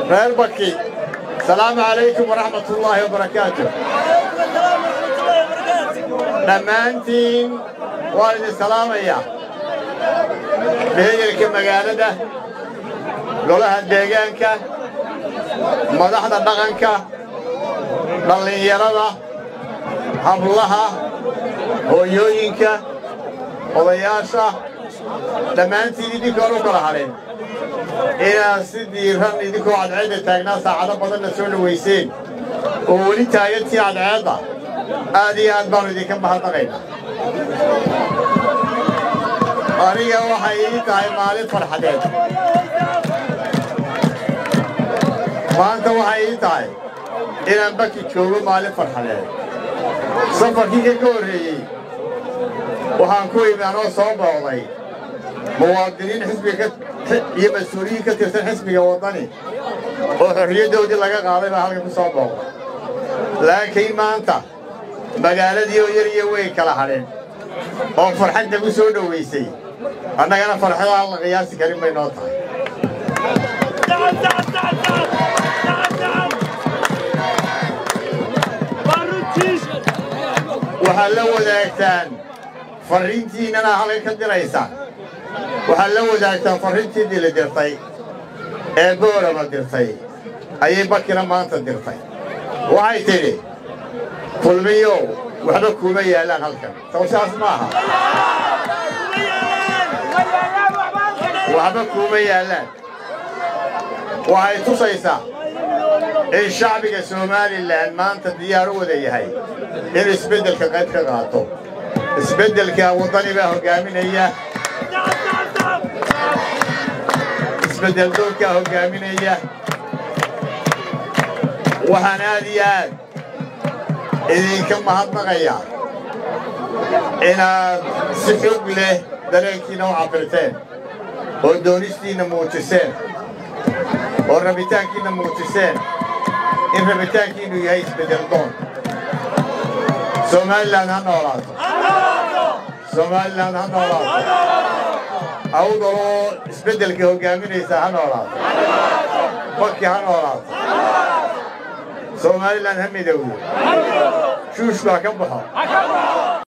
غير بكي. السلام عليكم ورحمة الله وبركاته. دمانتين والد السلام يا بهي المقالة قولها الديجانكا مدحنا دغنكا دلينيرada hablaha hooyooyinka odayaasha dhammaantiin idinkaan u kala hadhin inaan si diiran idinkoo cadceedda taagnaa saacado badanna soo dhaweyseen oo weli taagantii cadceedda aad iyo aad baanu idinka mahadnaqaynaa aniga waxay ii tahay maalin farxadeed maanta waxay ii tahay inaan baki joogo maalin farxadeed safarkii ka horreeyey waxaan ku imi anoo soo booqday muwaadiniin xisbiga iyo mas-uuliyiin ka tirsan xisbiga waddani oo xorriyaddoodii laga qaaday baa halkan ku soo booqday laakiin maanta magaaladii oo yar iyo weyn kala hadheen oo farxad nagu soo dhowaysay annagana farxada aan la qiyaasi karin bay noo tahay waxaad la wadaagtaan farriintiinnana halkan ka diraysaan waxaad la wadaagtaan farriintiinnii la dirtay ee boorama dirtay ayay bakina maanta dirtay waxay tidhi kulmiyow waxba kuuma yaallaan halkan sawsaas maaha waxba kuuma yaallaan waxay tusaysaa in shacbiga Somaliland maanta diyaar u wada yahay in isbeddelka qayb ka qaato isbeddelka waddani baa hogaaminaya isbeddel doonka hogaaminaya waxaan aad iyo aad idinka mahadnaqayaa inaad si xoog leh dareenkiina u cabirteen oo doonistiinna muujiseen oo rabitaankiina muujiseen in rabitaankiinu yahay isbeddel doon Somaliland ha noolaato Somaliland ha noolaato awdaloo isbeddelka hogaaminaysa ha noolaato baki ha noolaato Somaliland ha midowdo shuushku ha ka baxo